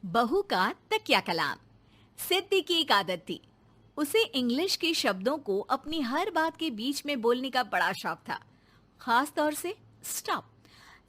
बहू का तकिया कलाम। सिद्धि की एक आदत थी। उसे इंग्लिश के शब्दों को अपनी हर बात के बीच में बोलने का बड़ा शौक था, खास तौर से स्टॉप।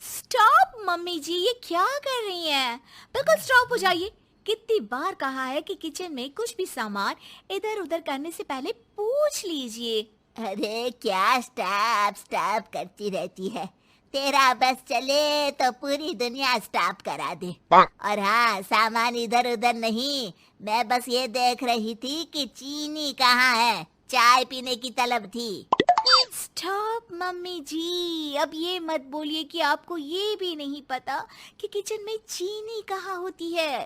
स्टॉप मम्मी जी, ये क्या कर रही हैं? बिल्कुल स्टॉप हो जाइए। कितनी बार कहा है कि किचन में कुछ भी सामान इधर उधर करने से पहले पूछ लीजिए। अरे क्या स्टॉप स्टॉप करती रहती है। तेरा बस चले तो पूरी दुनिया स्टॉप करा दे। और हाँ, सामान इधर उधर नहीं, मैं बस ये देख रही थी कि चीनी कहाँ है। चाय पीने की तलब थी। स्टॉप मम्मी जी, अब ये मत बोलिए कि आपको ये भी नहीं पता कि किचन में चीनी कहाँ होती है।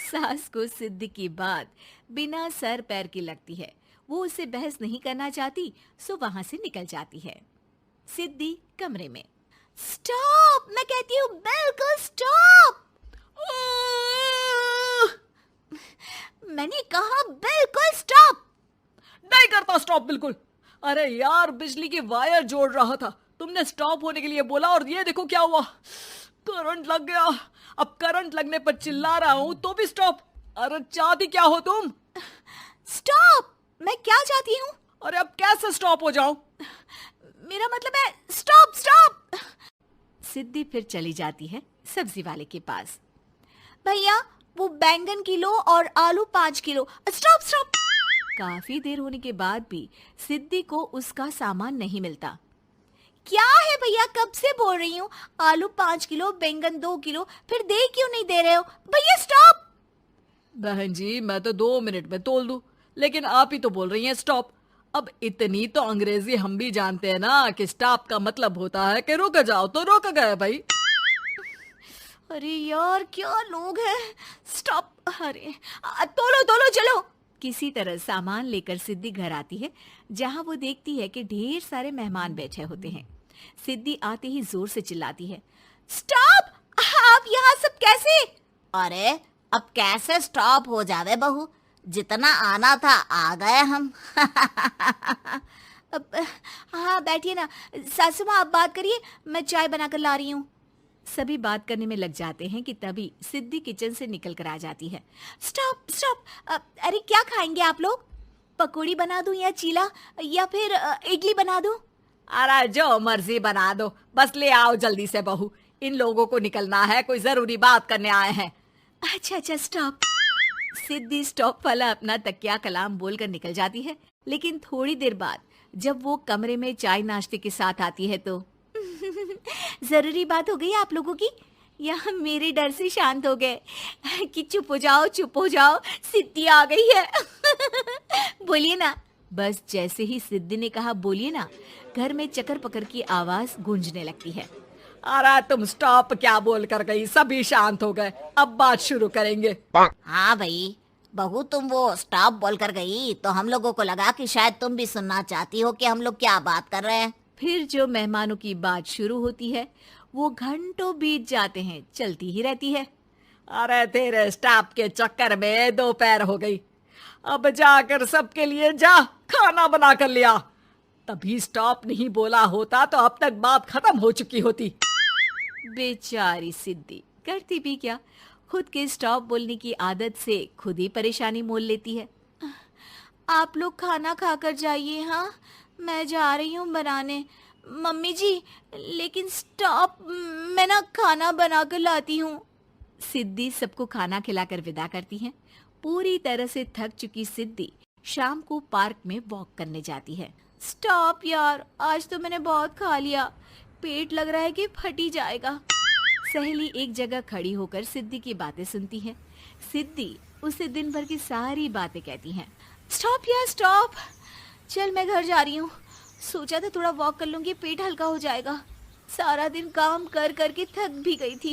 सास को सिद्धि की बात बिना सर पैर की लगती है। वो उससे बहस नहीं करना चाहती, सो वहां से निकल जाती है। सिद्धि कमरे में। स्टॉप, मैं कहती हूँ बिल्कुल स्टॉप। मैंने कहा बिल्कुल स्टॉप। नहीं करता स्टॉप बिल्कुल। अरे यार, बिजली की वायर जोड़ रहा था, तुमने स्टॉप होने के लिए बोला और ये देखो क्या हुआ, करंट लग गया। अब करंट लगने पर चिल्ला रहा हूँ तो भी स्टॉप। अरे चाहती क्या हो तुम? स्टॉप, मैं क्या चाहती हूँ? अरे अब कैसे स्टॉप हो जाऊं? मेरा मतलब है स्टॉप स्टॉप। सिद्धि फिर चली जाती है सब्जी वाले के पास। भैया, वो बैंगन किलो और आलू 5 किलो। Stop stop. काफी देर होने के बाद भी सिद्धि को उसका सामान नहीं मिलता। क्या है भैया, कब से बोल रही हूँ आलू 5 किलो, बैंगन 2 किलो, फिर दे क्यों नहीं दे रहे हो? भैया स्टॉप। बहन जी, मैं तो 2 मिनट में तोल दूं, लेकिन आप ही तो बोल रही हैं स्टॉप। अब इतनी तो अंग्रेजी हम भी जानते हैं ना कि स्टॉप का मतलब होता है कि रुक जाओ, तो रुक गए भाई। अरे यार, क्या लोग हैं। स्टॉप। अरे तोलो तोलो चलो। किसी तरह सामान लेकर सिद्धि घर आती है, जहां वो देखती है कि ढेर सारे मेहमान बैठे होते हैं। सिद्धि आते ही जोर से चिल्लाती है, स्टॉप! आप यहाँ सब कैसे? अरे अब कैसे स्टॉप हो जावे बहू, जितना आना था आ गए हम। अब हाँ बैठिए ना। सासू माँ, आप बात करिए, मैं चाय बनाकर ला रही हूँ। सभी बात करने में लग जाते हैं कि तभी सिद्धि किचन से निकल कर आ जाती है। Stop stop. अरे क्या खाएंगे आप लोग? पकौड़ी बना दूं या चीला, या फिर इडली बना दूं? अरे जो मर्जी बना दो, बस ले आओ जल्दी से बहू, इन लोगों को निकलना है, कोई जरूरी बात करने आए हैं। अच्छा अच्छा स्टॉप। सिद्धि स्टॉप वाला अपना तकिया कलाम बोलकर निकल जाती है, लेकिन थोड़ी देर बाद जब वो कमरे में चाय नाश्ते के साथ आती है तो जरूरी बात हो गई आप लोगों की, या मेरे डर से शांत हो गए कि चुप हो जाओ, सिद्धि आ गई है। बोलिए ना। बस जैसे ही सिद्धि ने कहा बोलिए ना, घर में चकर पकर की आवाज गूंजने लगती है। अरे तुम स्टॉप क्या बोल कर गई, सभी शांत हो गए, अब बात शुरू करेंगे। हाँ भाई, बहू तुम वो स्टॉप बोल कर गई तो हम लोगों को लगा कि शायद तुम भी सुनना चाहती हो कि हम लोग क्या बात कर रहे हैं। फिर जो मेहमानों की बात शुरू होती है वो घंटों बीत जाते हैं, चलती ही रहती है। अरे तेरे स्टॉप के चक्कर में दोपहर हो गई, अब जाकर सबके लिए जा खाना बना कर लिया। तभी स्टॉप नहीं बोला होता तो अब तक बात खत्म हो चुकी होती। बेचारी सिद्धि करती भी क्या, खुद के स्टॉप बोलने की आदत से खुद ही परेशानी मोल लेती है। आप लोग खाना खाकर जाइए, हाँ मैं जा रही हूँ बनाने। मम्मी जी, लेकिन स्टॉप, मैं ना खाना बना कर लाती हूँ। सिद्धि सबको खाना खिलाकर विदा करती है। पूरी तरह से थक चुकी सिद्धि शाम को पार्क में वॉक करने जाती है। स्टॉप यार, आज तो मैंने बहुत खा लिया, पेट लग रहा है कि फट ही जाएगा। सहेली एक जगह खड़ी होकर सिद्धि की बातें सुनती है। सिद्धि उसे दिन भर की सारी बातें कहती हैं। स्टॉप यार स्टॉप, चल मैं घर जा रही हूँ। सोचा था थोड़ा वॉक कर लूंगी, पेट हल्का हो जाएगा। सारा दिन काम कर कर के थक भी गई थी,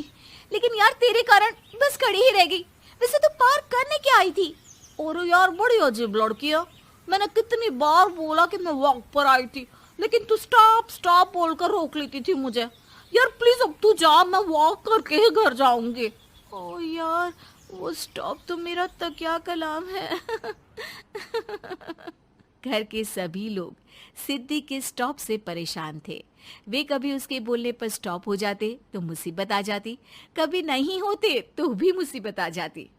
लेकिन यार तेरे कारण बस खड़ी ही रह गई। वैसे तो पार्क करने क्या आई थी? और यार बड़ी अजीब लड़की है, मैंने कितनी बार बोला कि मैं वॉक पर आई थी, लेकिन तू स्टॉप स्टॉप बोलकर रोक लेती थी मुझे। यार प्लीज अब तू जा, मैं वॉक करके ही घर जाऊंगी। ओ यार, वो स्टॉप तो मेरा तकिया कलाम है। घर के सभी लोग सिद्धि के स्टॉप से परेशान थे। वे कभी उसके बोलने पर स्टॉप हो जाते तो मुसीबत आ जाती, कभी नहीं होते तो भी मुसीबत आ जाती।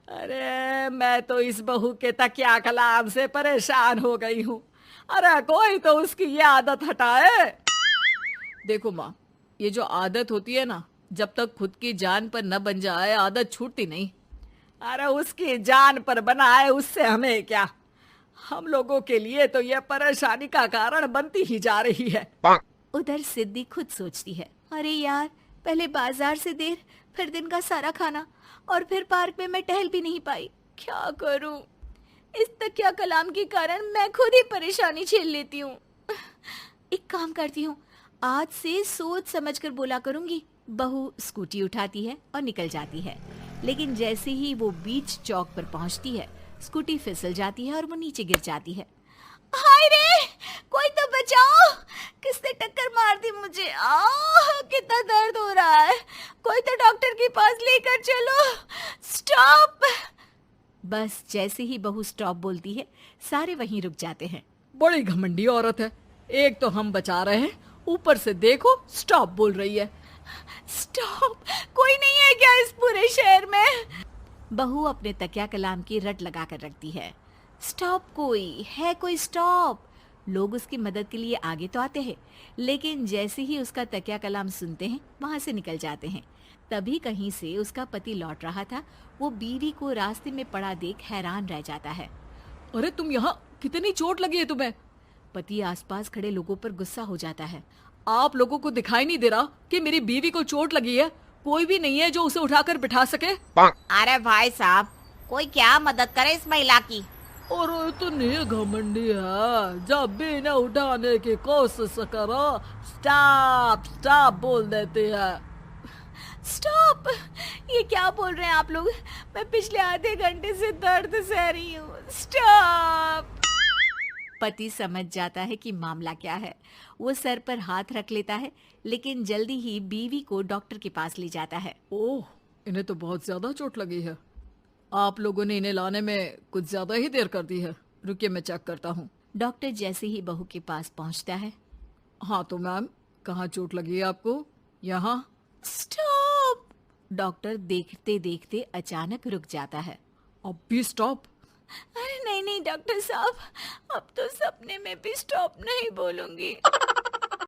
अरे मैं तो इस बहू के तकिया कलाम से परेशान हो गई हूँ। अरे कोई तो उसकी ये आदत हटाए। देखो माँ, ये जो आदत होती है ना, जब तक खुद की जान पर न बन जाए आदत छूटती नहीं। अरे उसकी जान पर बनाए उससे हमें क्या, हम लोगों के लिए तो ये परेशानी का कारण बनती ही जा रही है। उधर सिद्धि खुद सोचती है, अरे यार, पहले बाजार से देर, फिर दिन का सारा खाना, और फिर पार्क में मैं टहल भी नहीं पाई। क्या करूं? इस तकिया कलाम के कारण मैं खुद ही परेशानी झेल लेती हूँ। एक काम करती हूँ, आज से सोच समझ कर बोला करूंगी। बहू स्कूटी उठाती है और निकल जाती है, लेकिन जैसे ही वो बीच चौक पर पहुंचती है, स्कूटी फिसल जाती है और वो नीचे गिर जाती है। हाय रे, कोई तो बचाओ, किसने टक्कर मार दी मुझे? कितना दर्द हो रहा है, कोई तो डॉक्टर के पास लेकर चलो। स्टॉप। बस जैसे ही बहू स्टॉप बोलती है, सारे वहीं रुक जाते हैं। बड़ी घमंडी औरत है, एक तो हम बचा रहे हैं, ऊपर से देखो स्टॉप बोल रही है। स्टॉप? कोई नहीं है क्या इस पूरे शहर में? बहू अपने तकिया कलाम की रट लगा कर रखती है। स्टॉप, कोई है? कोई स्टॉप? लोग उसकी मदद के लिए आगे तो आते हैं, लेकिन जैसे ही उसका तकिया कलाम सुनते हैं, वहां से निकल जाते हैं। तभी कहीं से उसका पति लौट रहा था। वो बीवी को रास्ते में पड़ा देख हैरान रह जाता है। अरे तुम यहाँ, कितनी चोट लगी है तुम्हें? पति आसपास खड़े लोगों पर गुस्सा हो जाता है। आप लोगों को दिखाई नहीं दे रहा कि मेरी बीवी को चोट लगी है? कोई भी नहीं है जो उसे उठाकर बिठा सके? अरे भाई साहब, कोई क्या मदद करे इस महिला की? और इतनी घमंडी है, जब भी इन्हें उठाने की कोशिश करो स्टॉप स्टॉप बोल देती है। स्टॉप? ये क्या बोल रहे हैं आप लोग? मैं पिछले आधे घंटे से दर्द सह रही हूँ। स्टॉप। पति समझ जाता है कि मामला क्या है। वो सर पर हाथ रख लेता है, लेकिन जल्दी ही बीवी को डॉक्टर के पास ले जाता है। ओह, इन्हें तो बहुत ज्यादा चोट लगी है। आप लोगों ने इन्हें लाने में कुछ ज्यादा ही देर कर दी है। रुकिए, मैं चेक करता हूँ। डॉक्टर जैसे ही बहू के पास पहुँचता है। हाँ तो मैम, कहाँ चोट लगी है आपको? यहाँ। स्टॉप। डॉक्टर देखते देखते अचानक रुक जाता है। अब भी स्टॉप? अरे नहीं नहीं डॉक्टर साहब, अब तो सपने में भी स्टॉप नहीं बोलूंगी।